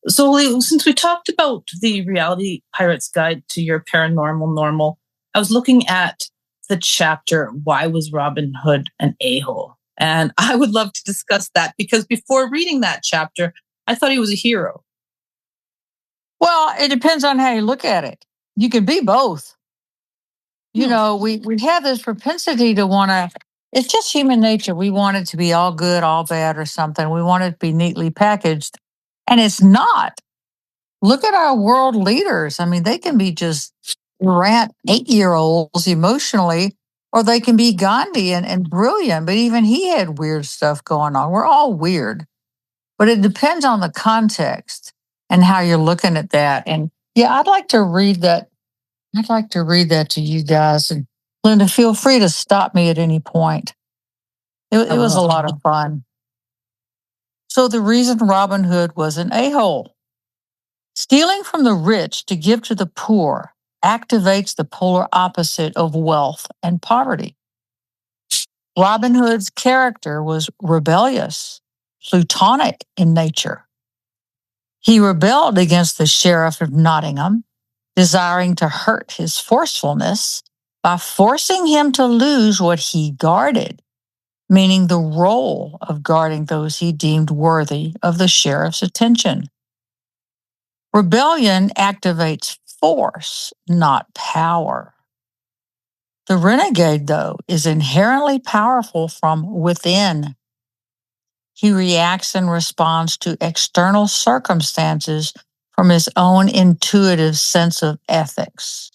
So, since we talked about the Reality Pirate's Guide to Your Paranormal Normal, I was looking at the chapter, Why Was Robin Hood an A-hole? And I would love to discuss that because before reading that chapter, I thought he was a hero. Well, it depends on how you look at it. You can be both. Hmm. We have this propensity to want to, it's just human nature. We want it to be all good, all bad, or something. We want it to be neatly packaged. And it's not. Look at our world leaders. I mean, they can be just rant 8 year olds emotionally, or they can be Gandhi and brilliant, but even he had weird stuff going on. We're all weird, but it depends on the context and how you're looking at that. And yeah, I'd like to read that. I'd like to read that to you guys. And Linda, feel free to stop me at any point. I It was a will. lot of fun. So, the reason Robin Hood was an a hole: stealing from the rich to give to the poor activates the polar opposite of wealth and poverty. Robin Hood's character was rebellious, plutonic in nature. He rebelled against the sheriff of Nottingham, desiring to hurt his forcefulness by forcing him to lose what he guarded, meaning the role of guarding those he deemed worthy of the sheriff's attention. Rebellion activates force, not power. The renegade, though, is inherently powerful from within. He reacts and responds to external circumstances from his own intuitive sense of ethics.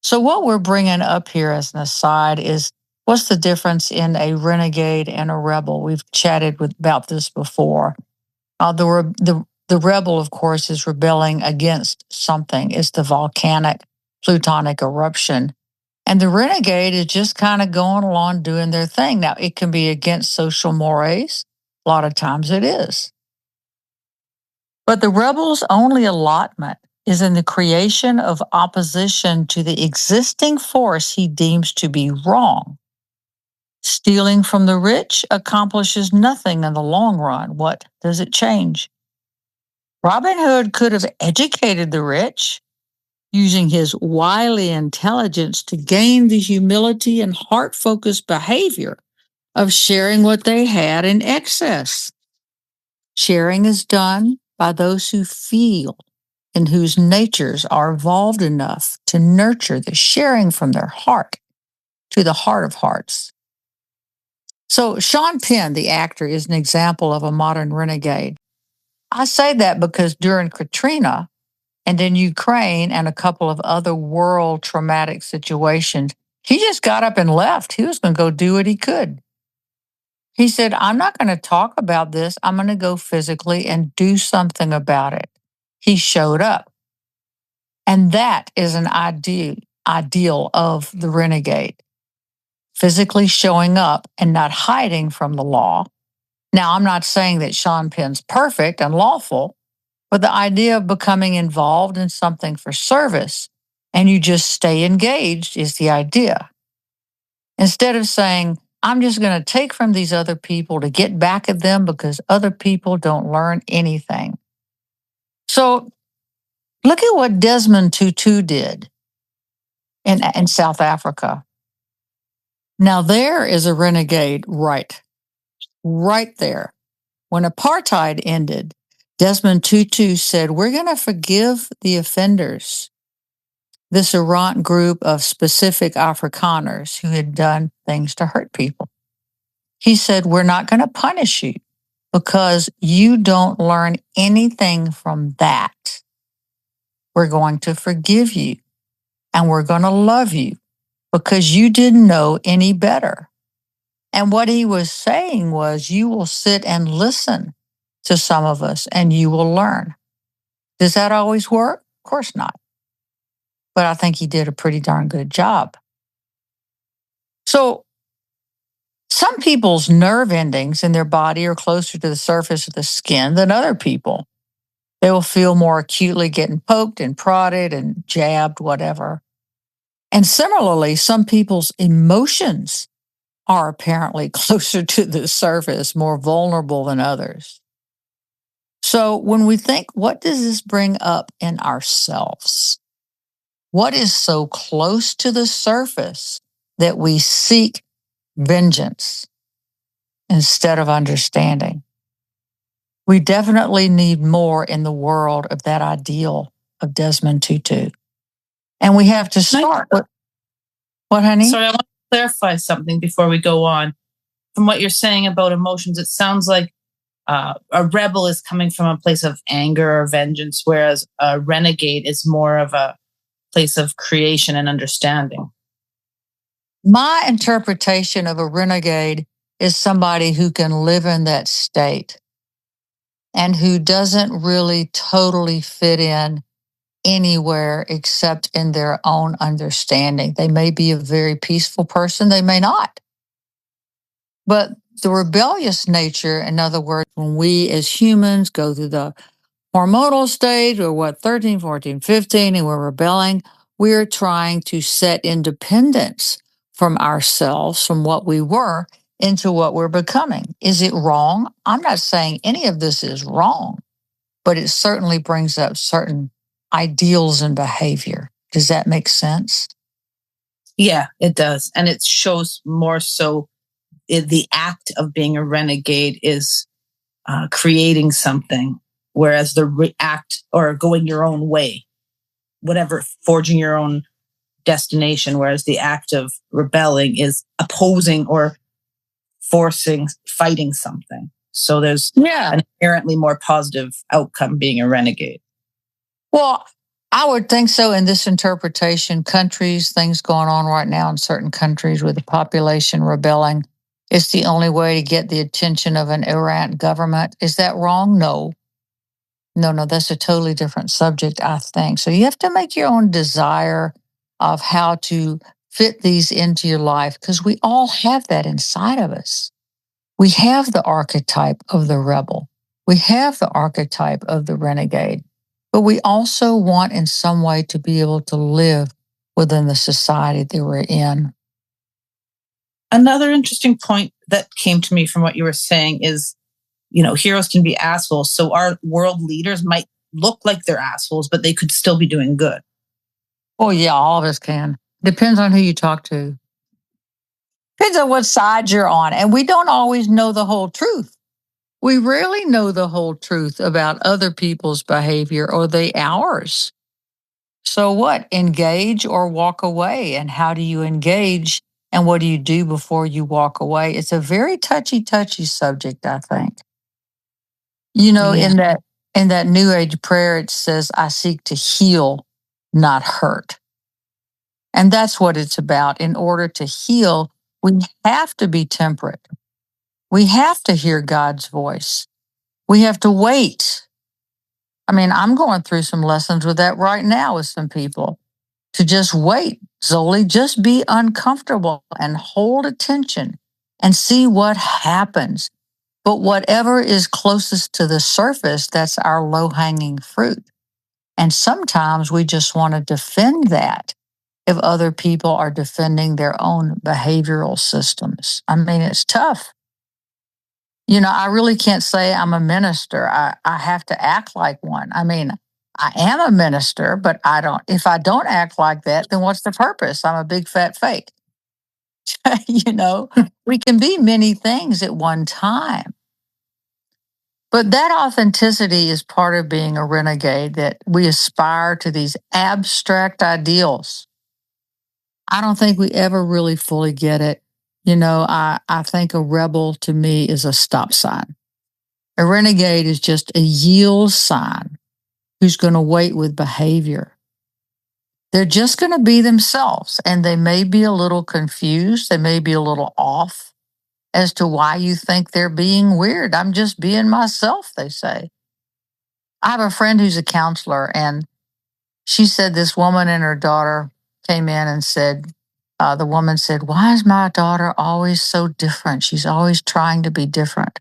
So, what we're bringing up here as an aside is what's the difference in a renegade and a rebel? We've chatted about this before. The rebel, of course, is rebelling against something. It's the volcanic plutonic eruption. And the renegade is just kind of going along doing their thing. Now, it can be against social mores. A lot of times it is. But the rebel's only allotment is in the creation of opposition to the existing force he deems to be wrong. Stealing from the rich accomplishes nothing in the long run. What does it change? Robin Hood could have educated the rich, using his wily intelligence to gain the humility and heart focused behavior of sharing what they had in excess. Sharing is done by those who feel and whose natures are evolved enough to nurture the sharing from their heart to the heart of hearts. So, Sean Penn, the actor, is an example of a modern renegade. I say that because during Katrina and in Ukraine and a couple of other world traumatic situations, he just got up and left. He was going to go do what he could. He said, I'm not going to talk about this. I'm going to go physically and do something about it. He showed up. And that is an ideal of the renegade, physically showing up and not hiding from the law. Now, I'm not saying that Sean Penn's perfect and lawful, but the idea of becoming involved in something for service and you just stay engaged is the idea. Instead of saying, I'm just going to take from these other people to get back at them because other people don't learn anything. So look at what Desmond Tutu did in South Africa. Now, there is a renegade right there. When apartheid ended, Desmond Tutu said, we're going to forgive the offenders, this errant group of specific Afrikaners who had done things to hurt people. He said, we're not going to punish you because you don't learn anything from that. We're going to forgive you and we're going to love you because you didn't know any better. And what he was saying was, you will sit and listen to some of us and you will learn. Does that always work? Of course not. But I think he did a pretty darn good job. So, some people's nerve endings in their body are closer to the surface of the skin than other people. They will feel more acutely getting poked and prodded and jabbed, whatever. And similarly, some people's emotions are apparently closer to the surface, more vulnerable than others. So when we think, what does this bring up in ourselves? What is so close to the surface that we seek vengeance instead of understanding? We definitely need more in the world of that ideal of Desmond Tutu. And we have to start with what, honey? Sorry, I want to clarify something before we go on. From what you're saying about emotions, it sounds like a rebel is coming from a place of anger or vengeance, whereas a renegade is more of a place of creation and understanding. My interpretation of a renegade is somebody who can live in that state and who doesn't really totally fit in anywhere except in their own understanding. They may be a very peaceful person, they may not. But the rebellious nature, in other words, when we as humans go through the hormonal stage or 13, 14, 15, and we're rebelling, we're trying to set independence from ourselves, from what we were, into what we're becoming. Is it wrong? I'm not saying any of this is wrong, but it certainly brings up certain ideals and behavior. Does that make sense? Yeah, it does. And it shows more so the act of being a renegade is creating something, whereas the act or going your own way, whatever, forging your own destination, whereas the act of rebelling is opposing or forcing, fighting something. So there's an inherently more positive outcome being a renegade. Well, I would think so in this interpretation. Countries, things going on right now in certain countries with the population rebelling. It's the only way to get the attention of an errant government. Is that wrong? No. No, that's a totally different subject, I think. So you have to make your own desire of how to fit these into your life because we all have that inside of us. We have the archetype of the rebel. We have the archetype of the renegade, but we also want in some way to be able to live within the society that we're in. Another interesting point that came to me from what you were saying is, heroes can be assholes. So our world leaders might look like they're assholes, but they could still be doing good. Oh, yeah, all of us can. Depends on who you talk to. Depends on what side you're on. And we don't always know the whole truth. We rarely know the whole truth about other people's behavior or ours. So what? Engage or walk away? And how do you engage? And what do you do before you walk away? It's a very touchy subject, I think. In that New Age prayer, it says, I seek to heal, not hurt. And that's what it's about. In order to heal, we have to be temperate. We have to hear God's voice. We have to wait. I mean, I'm going through some lessons with that right now with some people. To just wait, Zoli, just be uncomfortable and hold attention and see what happens. But whatever is closest to the surface, that's our low-hanging fruit. And sometimes we just want to defend that if other people are defending their own behavioral systems. I mean, it's tough. I really can't say I'm a minister. I have to act like one. I mean, I am a minister, but if I don't act like that, then what's the purpose? I'm a big fat fake. We can be many things at one time. But that authenticity is part of being a renegade, that we aspire to these abstract ideals. I don't think we ever really fully get it. I think a rebel to me is a stop sign. A renegade is just a yield sign who's going to wait with behavior. They're just going to be themselves, and they may be a little confused. They may be a little off as to why you think they're being weird. I'm just being myself, they say. I have a friend who's a counselor, and she said this woman and her daughter came in and said, the woman said, why is my daughter always so different? She's always trying to be different.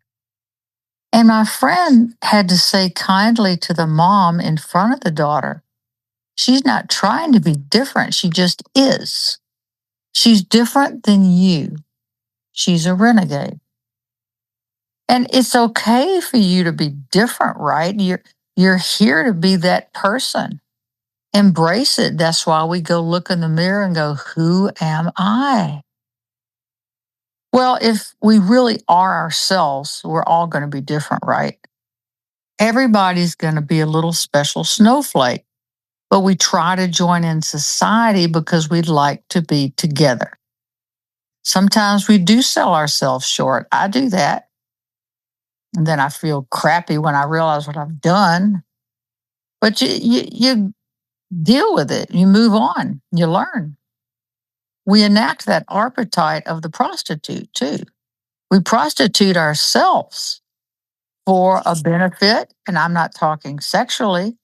And my friend had to say kindly to the mom in front of the daughter, she's not trying to be different. She just is. She's different than you. She's a renegade. And it's okay for you to be different, right? You're here to be that person. Embrace it. That's why we go look in the mirror and go, who am I? Well, if we really are ourselves, we're all going to be different, right? Everybody's going to be a little special snowflake, but we try to join in society because we'd like to be together. Sometimes we do sell ourselves short. I do that. And then I feel crappy when I realize what I've done. But you deal with it. You move on. You learn. We enact that archetype of the prostitute too. We prostitute ourselves for a benefit, and I'm not talking sexually.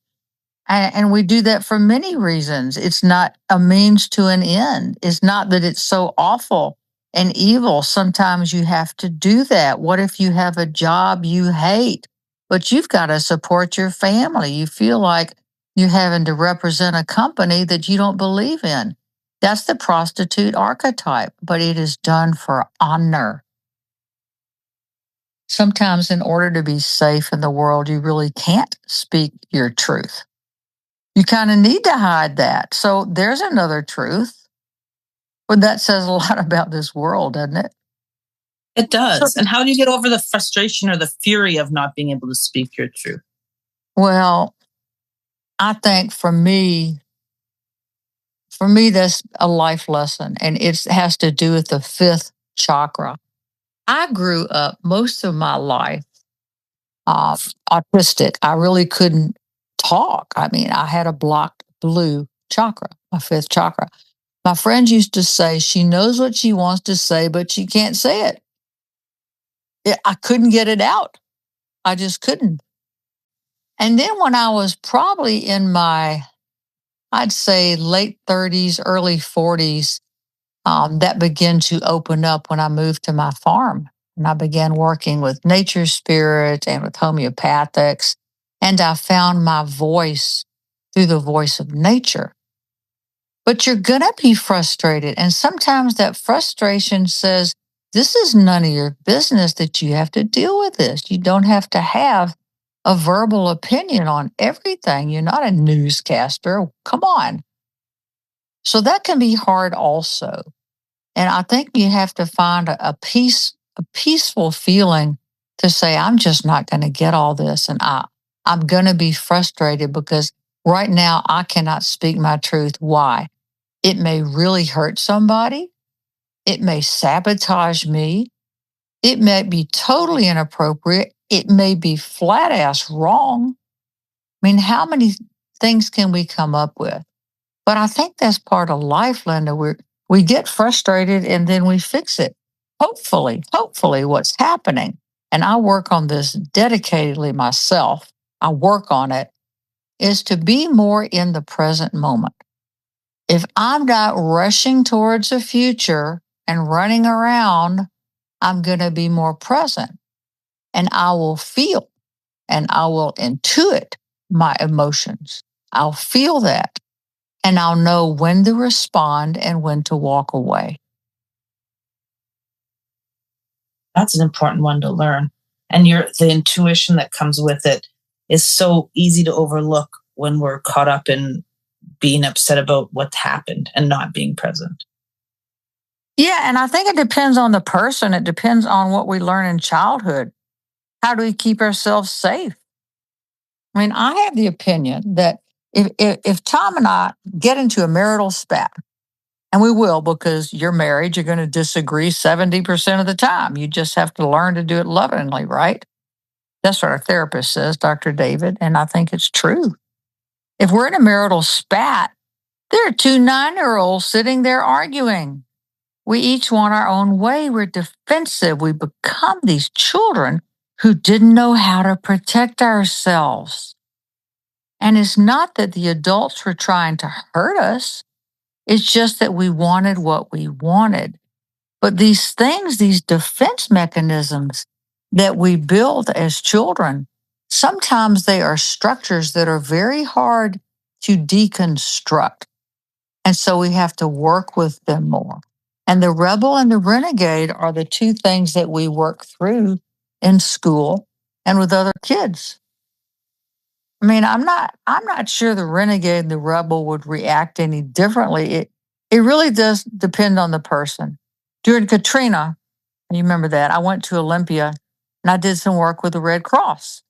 And we do that for many reasons. It's not a means to an end. It's not that it's so awful and evil. Sometimes you have to do that. What if you have a job you hate, but you've got to support your family? You feel like you're having to represent a company that you don't believe in. That's the prostitute archetype, but it is done for honor. Sometimes, in order to be safe in the world, you really can't speak your truth. You kind of need to hide that. So there's another truth. Well, that says a lot about this world, doesn't it? It does. And how do you get over the frustration or the fury of not being able to speak your truth? Well, I think for me, that's a life lesson, and it has to do with the fifth chakra. I grew up most of my life autistic. I really couldn't talk. I mean, I had a blocked blue chakra, my fifth chakra. My friends used to say she knows what she wants to say, but she can't say it. I couldn't get it out. I just couldn't. And then when I was probably in my, I'd say late 30s, early 40s, that began to open up when I moved to my farm. And I began working with nature spirit and with homeopathics. And I found my voice through the voice of nature. But you're going to be frustrated. And sometimes that frustration says, this is none of your business that you have to deal with this. You don't have to have a verbal opinion on everything. You're not a newscaster. Come on. So that can be hard also. And I think you have to find a peaceful feeling to say, I'm just not going to get all this. And I'm going to be frustrated because right now I cannot speak my truth. Why? It may really hurt somebody. It may sabotage me. It may be totally inappropriate. It may be flat ass wrong. I mean, how many things can we come up with? But I think that's part of life, Linda. We get frustrated and then we fix it. Hopefully, what's happening, and I work on this dedicatedly myself, I work on it, is to be more in the present moment. If I'm not rushing towards the future and running around, I'm going to be more present and I will feel and I will intuit my emotions. I'll feel that and I'll know when to respond and when to walk away. That's an important one to learn. And the intuition that comes with it is so easy to overlook when we're caught up in being upset about what happened and not being present. Yeah, and I think it depends on the person. It depends on what we learn in childhood. How do we keep ourselves safe? I mean, I have the opinion that if Tom and I get into a marital spat, and we will because you're married, you're going to disagree 70% of the time. You just have to learn to do it lovingly, right? That's what our therapist says, Dr. David, and I think it's true. If we're in a marital spat, there are two 9-year-olds sitting there arguing. We each want our own way. We're defensive. We become these children who didn't know how to protect ourselves. And it's not that the adults were trying to hurt us. It's just that we wanted what we wanted. But these things, these defense mechanisms that we build as children, sometimes they are structures that are very hard to deconstruct. And so we have to work with them more. And the rebel and the renegade are the two things that we work through in school and with other kids. I mean, I'm not sure the renegade and the rebel would react any differently. It really does depend on the person. During Katrina, you remember that, I went to Olympia and I did some work with the Red Cross.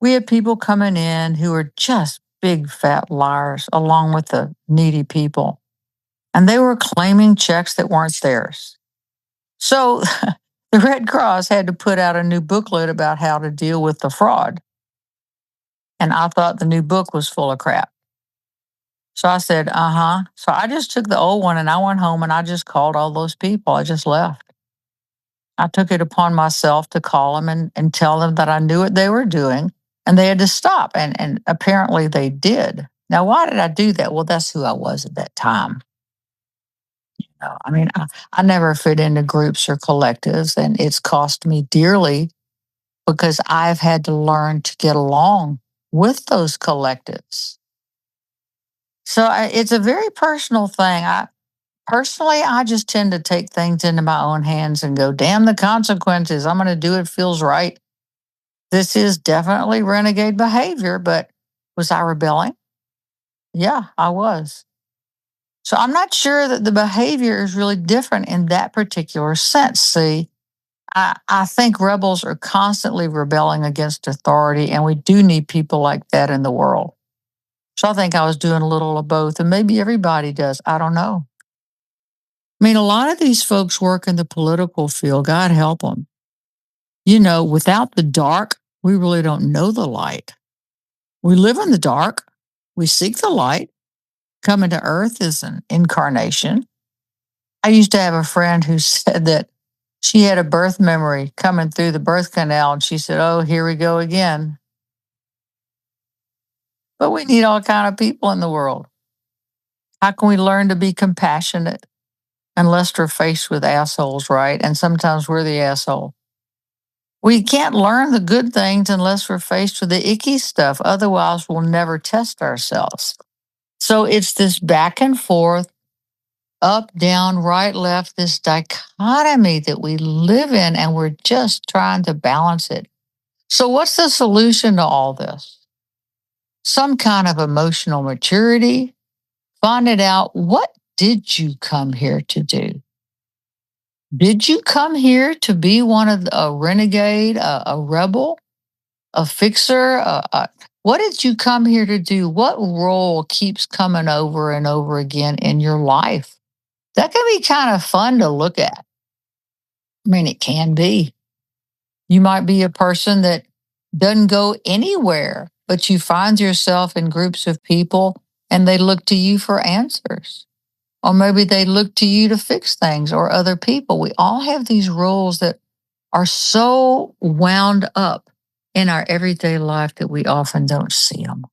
We had people coming in who were just big fat liars along with the needy people. And they were claiming checks that weren't theirs. So the Red Cross had to put out a new booklet about how to deal with the fraud. And I thought the new book was full of crap. So I said, uh-huh. So I just took the old one and I went home and I just called all those people. I just left. I took it upon myself to call them and tell them that I knew what they were doing and they had to stop. And apparently they did. Now, why did I do that? Well, that's who I was at that time. I mean, I never fit into groups or collectives, and it's cost me dearly because I've had to learn to get along with those collectives. So it's a very personal thing. I just tend to take things into my own hands and go, damn the consequences. I'm going to do it feels right. This is definitely renegade behavior, but was I rebelling? Yeah, I was. So I'm not sure that the behavior is really different in that particular sense. See, I think rebels are constantly rebelling against authority, and we do need people like that in the world. So I think I was doing a little of both, and maybe everybody does. I don't know. I mean, a lot of these folks work in the political field. God help them. Without the dark, we really don't know the light. We live in the dark. We seek the light. Coming to earth is an incarnation. I used to have a friend who said that she had a birth memory coming through the birth canal, and she said, "Oh, here we go again." But we need all kind of people in the world. How can we learn to be compassionate unless we're faced with assholes, right? And sometimes we're the asshole. We can't learn the good things unless we're faced with the icky stuff. Otherwise, we'll never test ourselves. So it's this back and forth, up, down, right, left, this dichotomy that we live in, and we're just trying to balance it. So, what's the solution to all this? Some kind of emotional maturity, finding out, what did you come here to do? Did you come here to be a renegade, a rebel, a fixer? What did you come here to do? What role keeps coming over and over again in your life? That can be kind of fun to look at. I mean, it can be. You might be a person that doesn't go anywhere, but you find yourself in groups of people and they look to you for answers. Or maybe they look to you to fix things or other people. We all have these roles that are so wound up in our everyday life that we often don't see them.